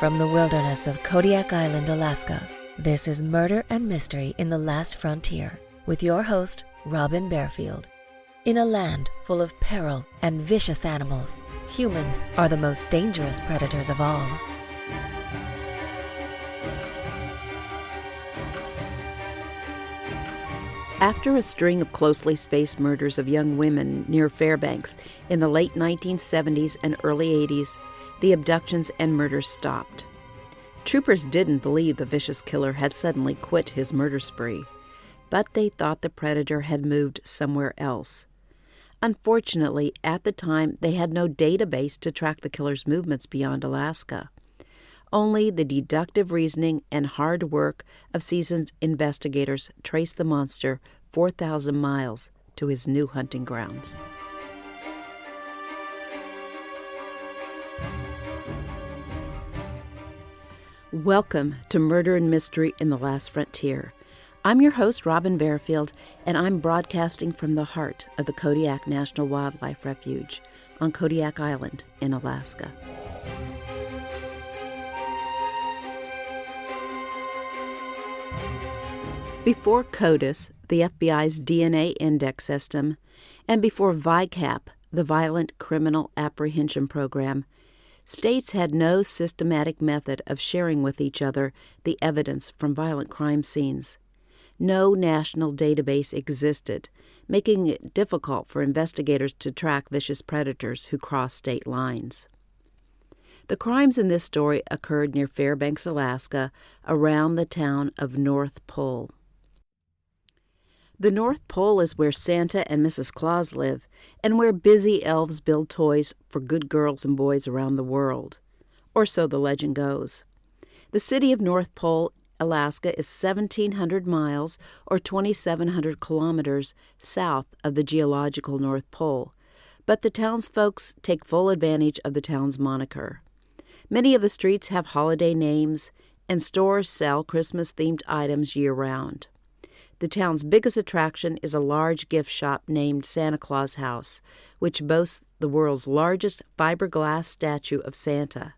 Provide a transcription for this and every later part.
From the wilderness of Kodiak Island, Alaska, this is Murder and Mystery in the Last Frontier with your host, Robin Barefield. In a land full of peril and vicious animals, humans are the most dangerous predators of all. After a string of closely spaced murders of young women near Fairbanks in the late 1970s and early 80s, the abductions and murders stopped. Troopers didn't believe the vicious killer had suddenly quit his murder spree, but they thought the predator had moved somewhere else. Unfortunately, at the time, they had no database to track the killer's movements beyond Alaska. Only the deductive reasoning and hard work of seasoned investigators traced the monster 4,000 miles to his new hunting grounds. Welcome to Murder and Mystery in the Last Frontier. I'm your host, Robin Barefield, and I'm broadcasting from the heart of the Kodiak National Wildlife Refuge on Kodiak Island in Alaska. Before CODIS, the FBI's DNA index system, and before VICAP, the Violent Criminal Apprehension Program, states had no systematic method of sharing with each other the evidence from violent crime scenes. No national database existed, making it difficult for investigators to track vicious predators who cross state lines. The crimes in this story occurred near Fairbanks, Alaska, around the town of North Pole. The North Pole is where Santa and Mrs. Claus live, and where busy elves build toys for good girls and boys around the world. Or so the legend goes. The city of North Pole, Alaska, is 1,700 miles, or 2,700 kilometers, south of the geological North Pole, but the townsfolk take full advantage of the town's moniker. Many of the streets have holiday names, and stores sell Christmas-themed items year-round. The town's biggest attraction is a large gift shop named Santa Claus House, which boasts the world's largest fiberglass statue of Santa.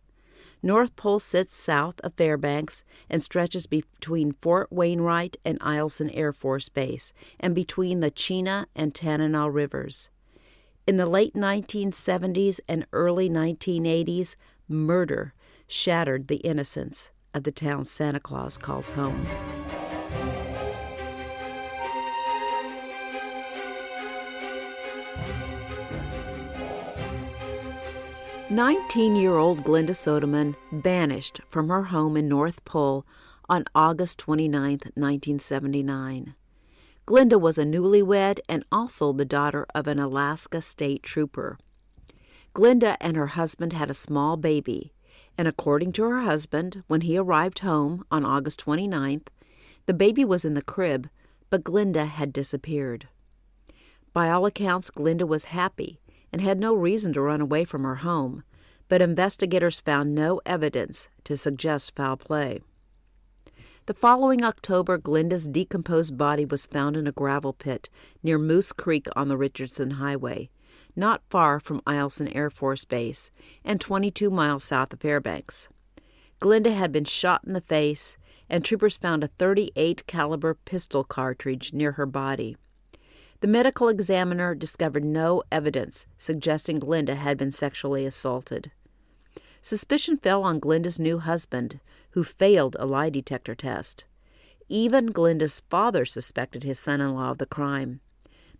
North Pole sits south of Fairbanks and stretches between Fort Wainwright and Eielson Air Force Base and between the Chena and Tanana rivers. In the late 1970s and early 1980s, murder shattered the innocence of the town Santa Claus calls home. 19-year-old Glenda Soderman vanished from her home in North Pole on August 29, 1979. Glenda was a newlywed and also the daughter of an Alaska state trooper. Glenda and her husband had a small baby, and according to her husband, when he arrived home on August 29th, the baby was in the crib, but Glenda had disappeared. By all accounts, Glenda was happy and had no reason to run away from her home, but investigators found no evidence to suggest foul play. The following October, Glenda's decomposed body was found in a gravel pit near Moose Creek on the Richardson Highway, not far from Eielson Air Force Base and 22 miles south of Fairbanks. Glenda had been shot in the face, and troopers found a .38 caliber pistol cartridge near her body. The medical examiner discovered no evidence suggesting Glenda had been sexually assaulted. Suspicion fell on Glenda's new husband, who failed a lie detector test. Even Glenda's father suspected his son-in-law of the crime,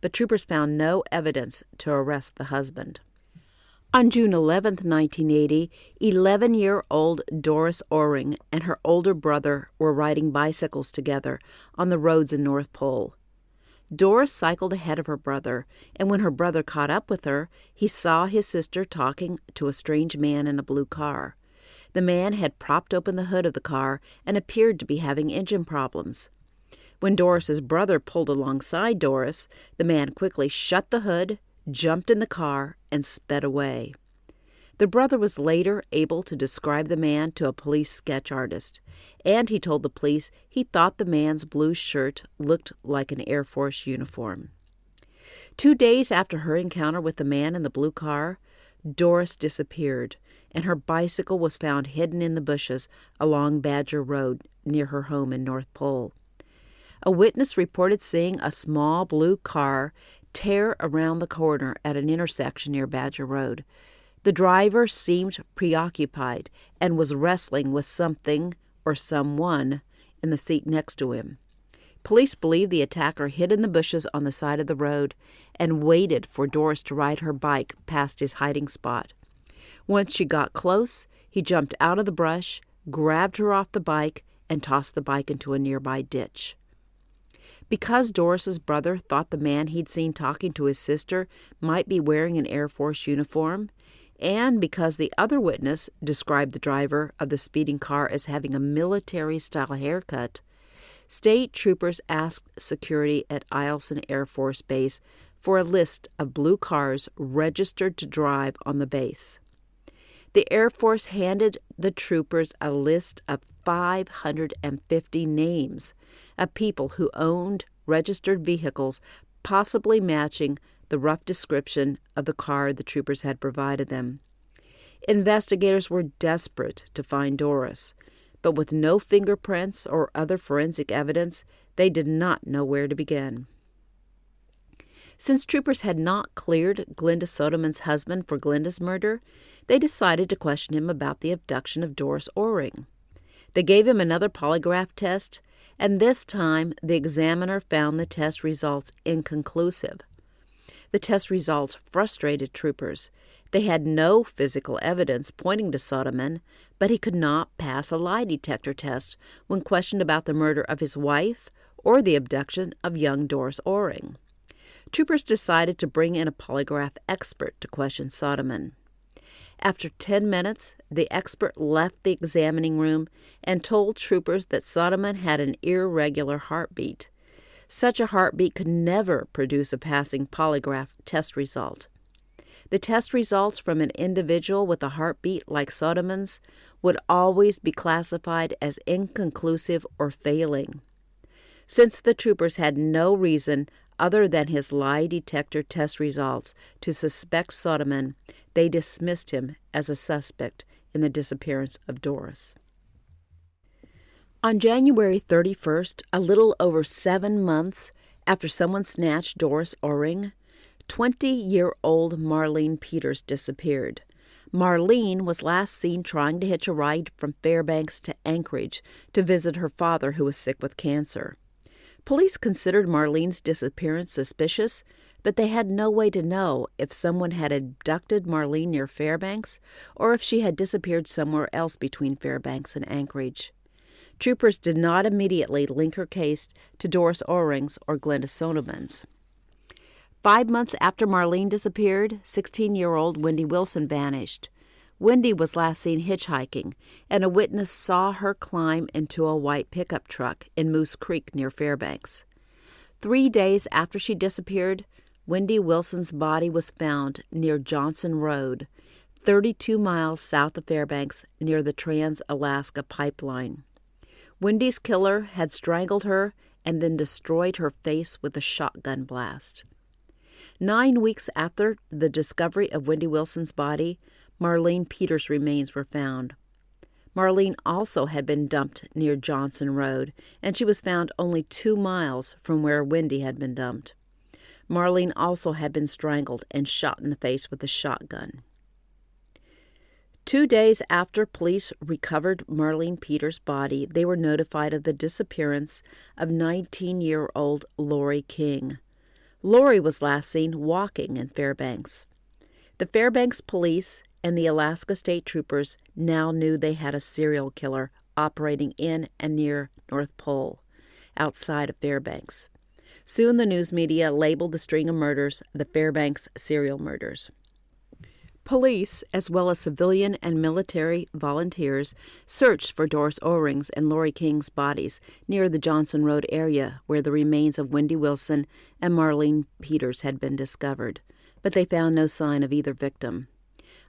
but troopers found no evidence to arrest the husband. On June 11, 1980, 11-year-old Doris Oring and her older brother were riding bicycles together on the roads in North Pole. Doris cycled ahead of her brother, and when her brother caught up with her, he saw his sister talking to a strange man in a blue car. The man had propped open the hood of the car and appeared to be having engine problems. When Doris's brother pulled alongside Doris, the man quickly shut the hood, jumped in the car, and sped away. The brother was later able to describe the man to a police sketch artist, and he told the police he thought the man's blue shirt looked like an Air Force uniform. 2 days after her encounter with the man in the blue car, Doris disappeared, and her bicycle was found hidden in the bushes along Badger Road near her home in North Pole. A witness reported seeing a small blue car tear around the corner at an intersection near Badger Road. The driver seemed preoccupied and was wrestling with something or someone in the seat next to him. Police believe the attacker hid in the bushes on the side of the road and waited for Doris to ride her bike past his hiding spot. Once she got close, he jumped out of the brush, grabbed her off the bike, and tossed the bike into a nearby ditch. Because Doris's brother thought the man he'd seen talking to his sister might be wearing an Air Force uniform, and because the other witness described the driver of the speeding car as having a military-style haircut, state troopers asked security at Eielson Air Force Base for a list of blue cars registered to drive on the base. The Air Force handed the troopers a list of 550 names of people who owned registered vehicles possibly matching the rough description of the car the troopers had provided them. Investigators were desperate to find Doris, but with no fingerprints or other forensic evidence, they did not know where to begin. Since troopers had not cleared Glenda Soderman's husband for Glenda's murder, they decided to question him about the abduction of Doris Oring. They gave him another polygraph test, and this time the examiner found the test results inconclusive. The test results frustrated troopers. They had no physical evidence pointing to Soderman, but he could not pass a lie detector test when questioned about the murder of his wife or the abduction of young Doris Oring. Troopers decided to bring in a polygraph expert to question Soderman. After 10 minutes, the expert left the examining room and told troopers that Soderman had an irregular heartbeat. Such a heartbeat could never produce a passing polygraph test result. The test results from an individual with a heartbeat like Soderman's would always be classified as inconclusive or failing. Since the troopers had no reason other than his lie detector test results to suspect Soderman, they dismissed him as a suspect in the disappearance of Doris. On January 31st, a little over 7 months after someone snatched Doris Oring, 20-year-old Marlene Peters disappeared. Marlene was last seen trying to hitch a ride from Fairbanks to Anchorage to visit her father, who was sick with cancer. Police considered Marlene's disappearance suspicious, but they had no way to know if someone had abducted Marlene near Fairbanks or if she had disappeared somewhere else between Fairbanks and Anchorage. Troopers did not immediately link her case to Doris Oring's or Glenda Soderman's. 5 months after Marlene disappeared, 16-year-old Wendy Wilson vanished. Wendy was last seen hitchhiking, and a witness saw her climb into a white pickup truck in Moose Creek near Fairbanks. 3 days after she disappeared, Wendy Wilson's body was found near Johnson Road, 32 miles south of Fairbanks near the Trans-Alaska Pipeline. Wendy's killer had strangled her and then destroyed her face with a shotgun blast. 9 weeks after the discovery of Wendy Wilson's body, Marlene Peters' remains were found. Marlene also had been dumped near Johnson Road, and she was found only 2 miles from where Wendy had been dumped. Marlene also had been strangled and shot in the face with a shotgun. 2 days after police recovered Marlene Peters' body, they were notified of the disappearance of 19-year-old Lori King. Lori was last seen walking in Fairbanks. The Fairbanks police and the Alaska State Troopers now knew they had a serial killer operating in and near North Pole, outside of Fairbanks. Soon the news media labeled the string of murders the Fairbanks serial murders. Police, as well as civilian and military volunteers, searched for Doris Oring's and Lori King's bodies near the Johnson Road area where the remains of Wendy Wilson and Marlene Peters had been discovered, but they found no sign of either victim.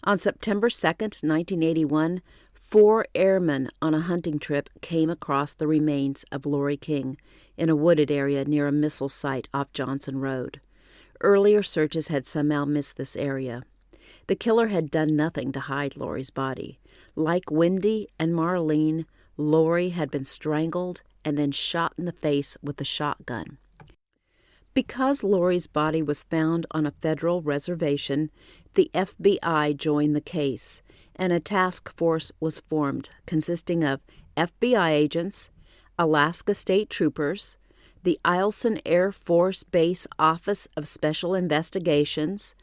On September 2, 1981, 4 airmen on a hunting trip came across the remains of Lori King in a wooded area near a missile site off Johnson Road. Earlier searches had somehow missed this area. The killer had done nothing to hide Lori's body. Like Wendy and Marlene, Lori had been strangled and then shot in the face with a shotgun. Because Lori's body was found on a federal reservation, the FBI joined the case, and a task force was formed consisting of FBI agents, Alaska State Troopers, the Eielson Air Force Base Office of Special Investigations,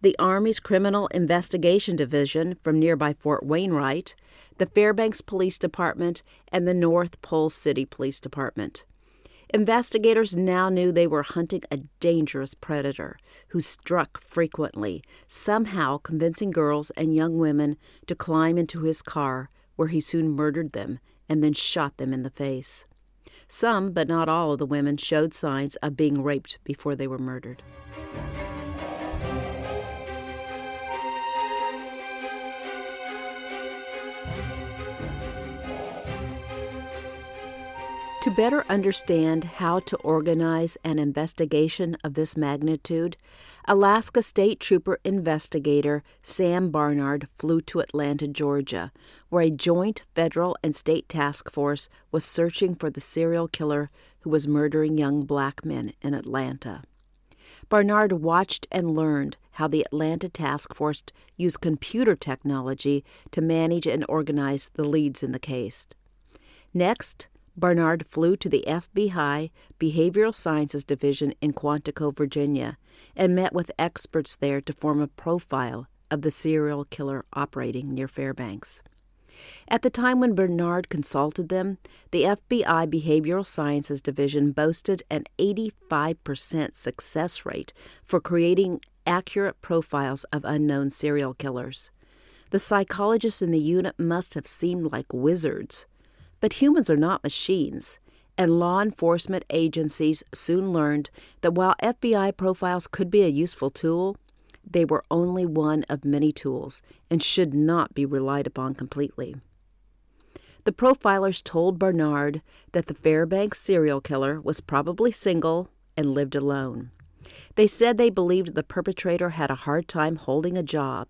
the Army's Criminal Investigation Division from nearby Fort Wainwright, the Fairbanks Police Department, and the North Pole City Police Department. Investigators now knew they were hunting a dangerous predator who struck frequently, somehow convincing girls and young women to climb into his car, where he soon murdered them and then shot them in the face. Some, but not all, of the women showed signs of being raped before they were murdered. To better understand how to organize an investigation of this magnitude, Alaska State Trooper investigator Sam Barnard flew to Atlanta, Georgia, where a joint federal and state task force was searching for the serial killer who was murdering young black men in Atlanta. Barnard watched and learned how the Atlanta task force used computer technology to manage and organize the leads in the case. Next, Barnard flew to the FBI Behavioral Sciences Division in Quantico, Virginia, and met with experts there to form a profile of the serial killer operating near Fairbanks. At the time when Barnard consulted them, the FBI Behavioral Sciences Division boasted an 85% success rate for creating accurate profiles of unknown serial killers. The psychologists in the unit must have seemed like wizards. But humans are not machines, and law enforcement agencies soon learned that while FBI profiles could be a useful tool, they were only one of many tools and should not be relied upon completely. The profilers told Barnard that the Fairbanks serial killer was probably single and lived alone. They said they believed the perpetrator had a hard time holding a job.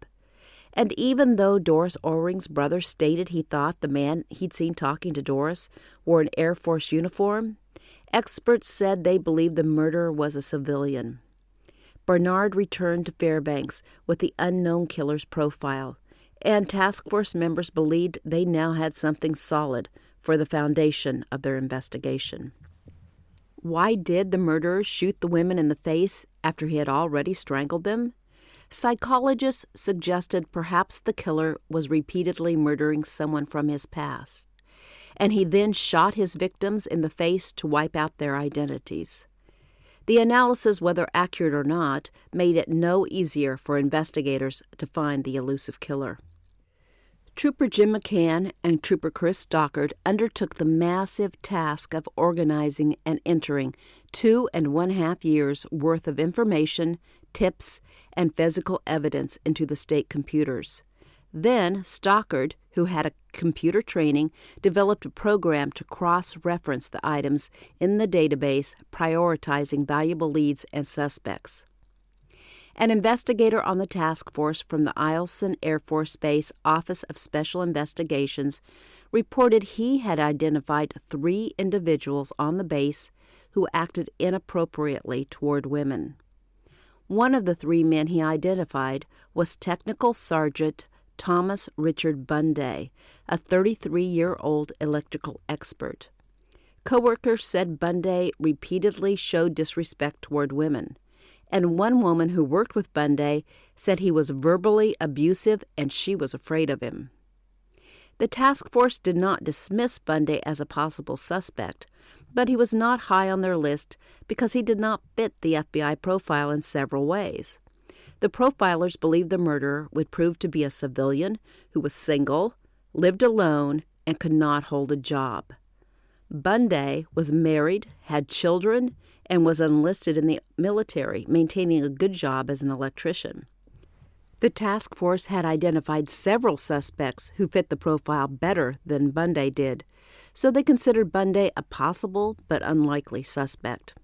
And even though Doris Orring's brother stated he thought the man he'd seen talking to Doris wore an Air Force uniform, experts said they believed the murderer was a civilian. Barnard returned to Fairbanks with the unknown killer's profile, and task force members believed they now had something solid for the foundation of their investigation. Why did the murderer shoot the women in the face after he had already strangled them? Psychologists suggested perhaps the killer was repeatedly murdering someone from his past, and he then shot his victims in the face to wipe out their identities. The analysis, whether accurate or not, made it no easier for investigators to find the elusive killer. Trooper Jim McCann and Trooper Chris Stockard undertook the massive task of organizing and entering 2.5 years' worth of information, tips, and physical evidence into the state computers. Then Stockard, who had a computer training, developed a program to cross-reference the items in the database, prioritizing valuable leads and suspects. An investigator on the task force from the Eielson Air Force Base Office of Special Investigations reported he had identified 3 individuals on the base who acted inappropriately toward women. One of the 3 men he identified was Technical Sergeant Thomas Richard Bunday, a 33-year-old electrical expert. Coworkers said Bunday repeatedly showed disrespect toward women, and one woman who worked with Bunday said he was verbally abusive and she was afraid of him. The task force did not dismiss Bunday as a possible suspect, but he was not high on their list because he did not fit the FBI profile in several ways. The profilers believed the murderer would prove to be a civilian who was single, lived alone, and could not hold a job. Bunday was married, had children, and was enlisted in the military, maintaining a good job as an electrician. The task force had identified several suspects who fit the profile better than Bunday did, so they considered Bunday a possible but unlikely suspect.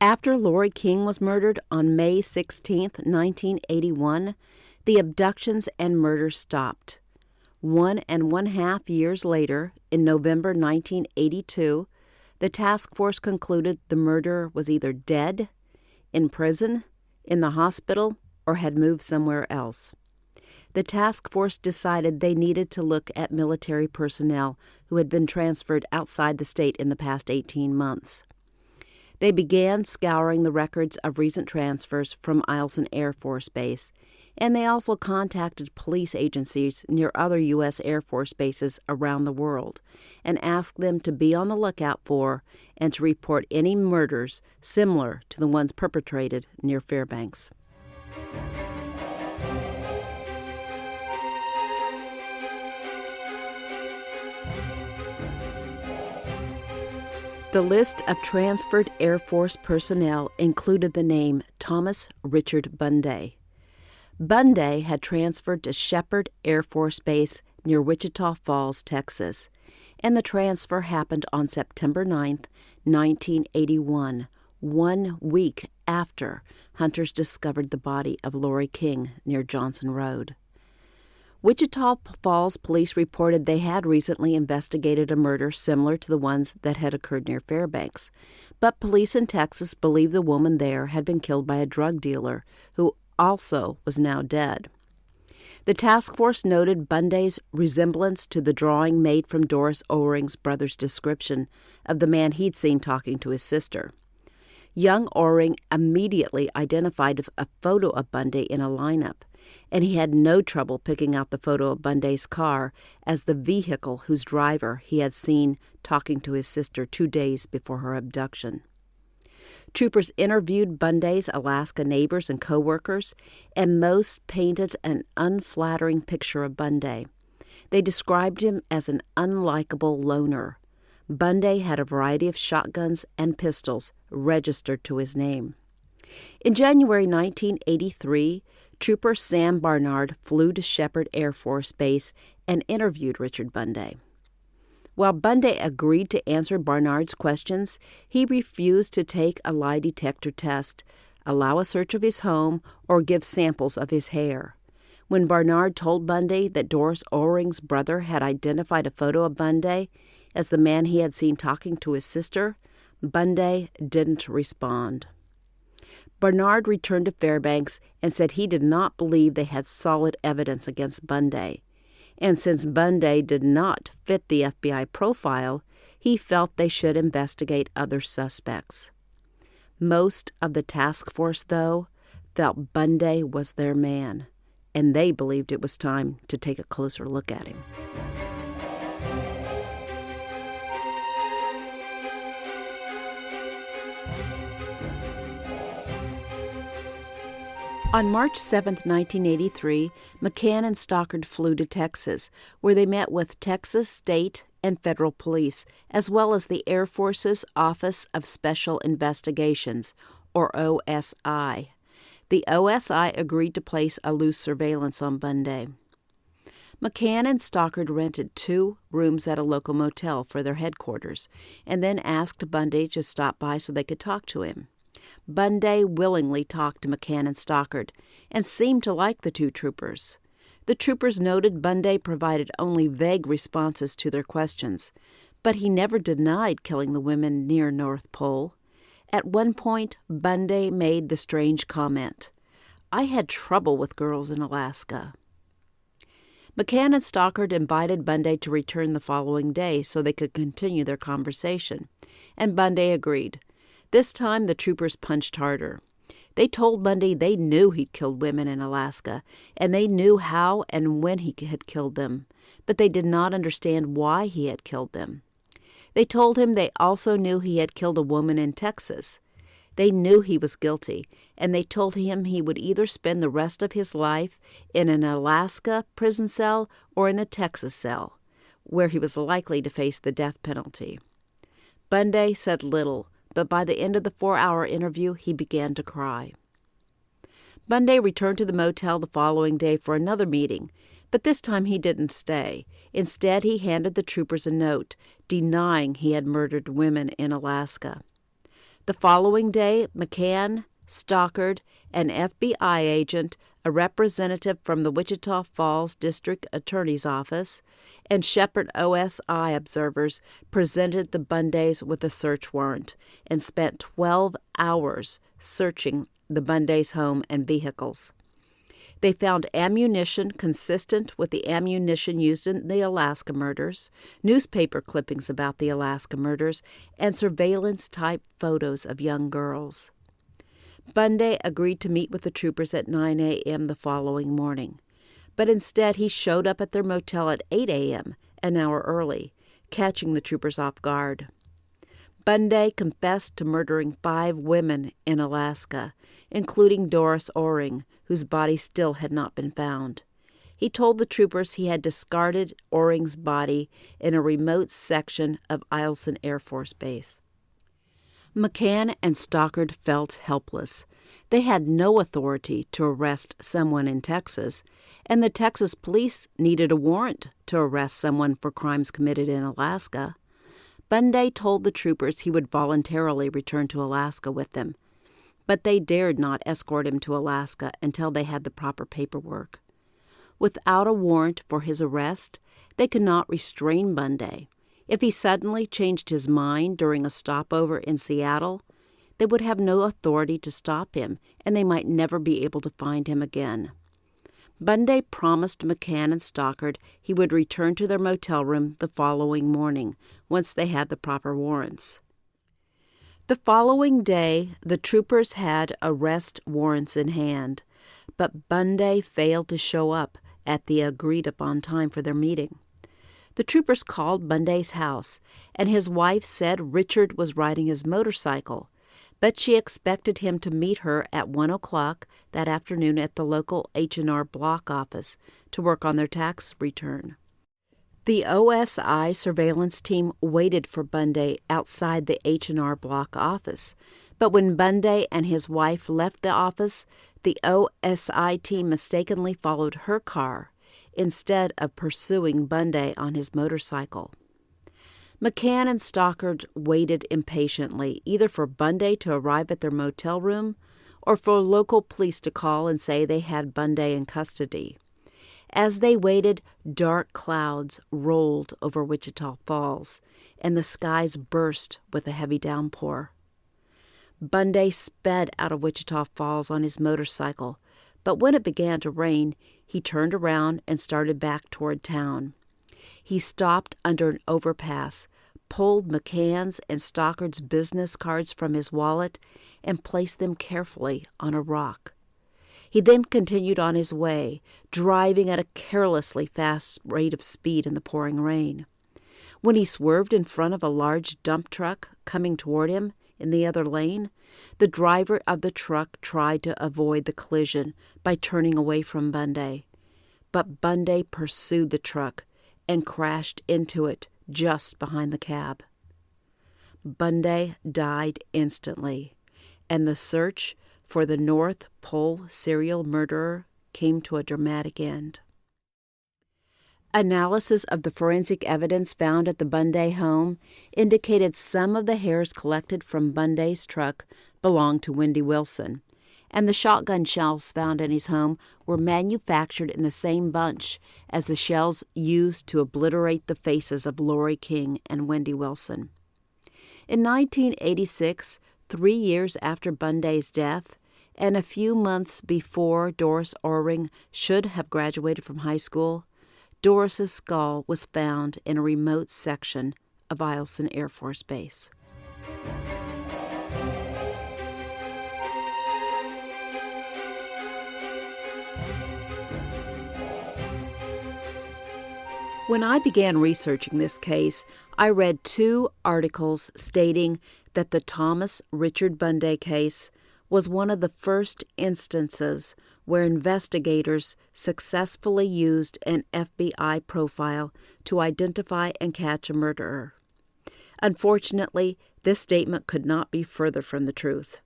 After Lori King was murdered on May 16, 1981, the abductions and murders stopped. 1.5 years later, in November 1982, the task force concluded the murderer was either dead, in prison, in the hospital, or had moved somewhere else. The task force decided they needed to look at military personnel who had been transferred outside the state in the past 18 months. They began scouring the records of recent transfers from Eielson Air Force Base, and they also contacted police agencies near other U.S. Air Force bases around the world and asked them to be on the lookout for and to report any murders similar to the ones perpetrated near Fairbanks. The list of transferred Air Force personnel included the name Thomas Richard Bunday. Bunday had transferred to Shepherd Air Force Base near Wichita Falls, Texas, and the transfer happened on September 9, 1981, 1 week after hunters discovered the body of Lori King near Johnson Road. Wichita Falls police reported they had recently investigated a murder similar to the ones that had occurred near Fairbanks, but police in Texas believed the woman there had been killed by a drug dealer who also was now dead. The task force noted Bunday's resemblance to the drawing made from Doris Oring's brother's description of the man he'd seen talking to his sister. Young Oring immediately identified a photo of Bunday in a lineup, and he had no trouble picking out the photo of Bunday's car as the vehicle whose driver he had seen talking to his sister 2 days before her abduction. Troopers interviewed Bunday's Alaska neighbors and co-workers, and most painted an unflattering picture of Bunday. They described him as an unlikable loner. Bunday had a variety of shotguns and pistols registered to his name. In January 1983, Trooper Sam Barnard flew to Shepherd Air Force Base and interviewed Richard Bunday. While Bunday agreed to answer Barnard's questions, he refused to take a lie detector test, allow a search of his home, or give samples of his hair. When Barnard told Bunday that Doris Oring's brother had identified a photo of Bunday as the man he had seen talking to his sister, Bunday didn't respond. Barnard returned to Fairbanks and said he did not believe they had solid evidence against Bunday. And since Bunday did not fit the FBI profile, he felt they should investigate other suspects. Most of the task force, though, felt Bunday was their man, and they believed it was time to take a closer look at him. On March 7, 1983, McCann and Stockard flew to Texas, where they met with Texas state and federal police, as well as the Air Force's Office of Special Investigations, or OSI. The OSI agreed to place a loose surveillance on Bunday. McCann and Stockard rented 2 rooms at a local motel for their headquarters, and then asked Bunday to stop by so they could talk to him. Bunday willingly talked to McCann and Stockard and seemed to like the 2 troopers. The troopers noted Bunday provided only vague responses to their questions, but he never denied killing the women near North Pole. At one point, Bunday made the strange comment, "I had trouble with girls in Alaska." McCann and Stockard invited Bunday to return the following day so they could continue their conversation, and Bunday agreed. This time the troopers punched harder. They told Bunday they knew he'd killed women in Alaska, and they knew how and when he had killed them, but they did not understand why he had killed them. They told him they also knew he had killed a woman in Texas. They knew he was guilty, and they told him he would either spend the rest of his life in an Alaska prison cell or in a Texas cell, where he was likely to face the death penalty. Bunday said little, but by the end of the 4-hour interview, he began to cry. Bunday returned to the motel the following day for another meeting, but this time he didn't stay. Instead, he handed the troopers a note denying he had murdered women in Alaska. The following day, McCann, Stockard, an FBI agent, a representative from the Wichita Falls District Attorney's Office, and Shepherd OSI observers presented the Bundays with a search warrant and spent 12 hours searching the Bundays' home and vehicles. They found ammunition consistent with the ammunition used in the Alaska murders, newspaper clippings about the Alaska murders, and surveillance-type photos of young girls. Bunday agreed to meet with the troopers at 9 a.m. the following morning, but instead he showed up at their motel at 8 a.m., an hour early, catching the troopers off guard. Bunday confessed to murdering 5 women in Alaska, including Doris Oring, whose body still had not been found. He told the troopers he had discarded Oring's body in a remote section of Eielson Air Force Base. McCann and Stockard felt helpless. They had no authority to arrest someone in Texas, and the Texas police needed a warrant to arrest someone for crimes committed in Alaska. Bunday told the troopers he would voluntarily return to Alaska with them, but they dared not escort him to Alaska until they had the proper paperwork. Without a warrant for his arrest, they could not restrain Bunday. If he suddenly changed his mind during a stopover in Seattle, they would have no authority to stop him, and they might never be able to find him again. Bunday promised McCann and Stockard he would return to their motel room the following morning, once they had the proper warrants. The following day, the troopers had arrest warrants in hand, but Bunday failed to show up at the agreed-upon time for their meeting. The troopers called Bunday's house, and his wife said Richard was riding his motorcycle, but she expected him to meet her at 1 o'clock that afternoon at the local H&R Block office to work on their tax return. The OSI surveillance team waited for Bunday outside the H&R Block office, but when Bunday and his wife left the office, the OSI team mistakenly followed her car instead of pursuing Bunday on his motorcycle. McCann and Stockard waited impatiently, either for Bunday to arrive at their motel room or for local police to call and say they had Bunday in custody. As they waited, dark clouds rolled over Wichita Falls, and the skies burst with a heavy downpour. Bunday sped out of Wichita Falls on his motorcycle, but when it began to rain, he turned around and started back toward town. He stopped under an overpass, pulled McCann's and Stockard's business cards from his wallet, and placed them carefully on a rock. He then continued on his way, driving at a carelessly fast rate of speed in the pouring rain. When he swerved in front of a large dump truck coming toward him in the other lane, the driver of the truck tried to avoid the collision by turning away from Bunday. But Bunday pursued the truck and crashed into it just behind the cab. Bunday died instantly, and the search for the North Pole serial murderer came to a dramatic end. Analysis of the forensic evidence found at the Bunday home indicated some of the hairs collected from Bunday's truck belonged to Wendy Wilson, and the shotgun shells found in his home were manufactured in the same bunch as the shells used to obliterate the faces of Lori King and Wendy Wilson. In 1986, 3 years after Bunday's death, and a few months before Doris Oring should have graduated from high school, Doris's skull was found in a remote section of Eielson Air Force Base. When I began researching this case, I read 2 articles stating that the Thomas Richard Bunday case was one of the first instances where investigators successfully used an FBI profile to identify and catch a murderer. Unfortunately, this statement could not be further from the truth.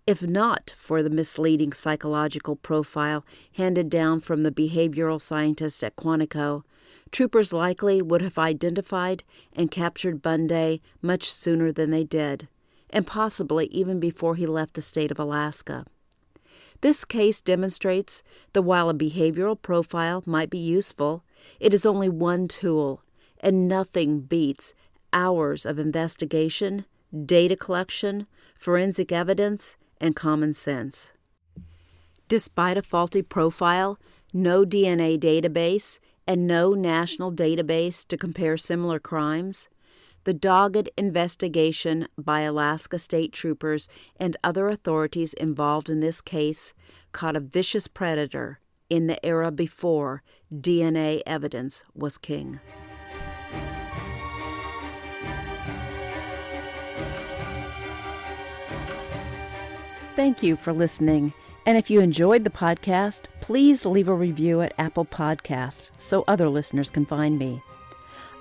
If not for the misleading psychological profile handed down from the behavioral scientists at Quantico, troopers likely would have identified and captured Bunday much sooner than they did, and possibly even before he left the state of Alaska. This case demonstrates that while a behavioral profile might be useful, it is only one tool, and nothing beats hours of investigation, data collection, forensic evidence, and common sense. Despite a faulty profile, no DNA database, and no national database to compare similar crimes, the dogged investigation by Alaska state troopers and other authorities involved in this case caught a vicious predator in the era before DNA evidence was king. Thank you for listening. And if you enjoyed the podcast, please leave a review at Apple Podcasts so other listeners can find me.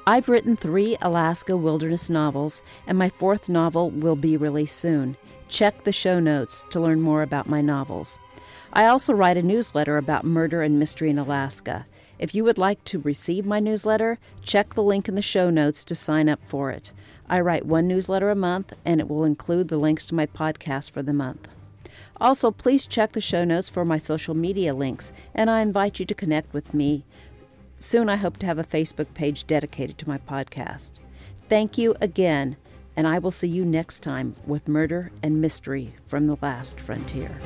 I've written 3 Alaska wilderness novels, and my 4th novel will be released soon. Check the show notes to learn more about my novels. I also write a newsletter about murder and mystery in Alaska. If you would like to receive my newsletter, check the link in the show notes to sign up for it. I write 1 newsletter a month, and it will include the links to my podcast for the month. Also, please check the show notes for my social media links, and I invite you to connect with me. Soon I hope to have a Facebook page dedicated to my podcast. Thank you again, and I will see you next time with Murder and Mystery from the Last Frontier.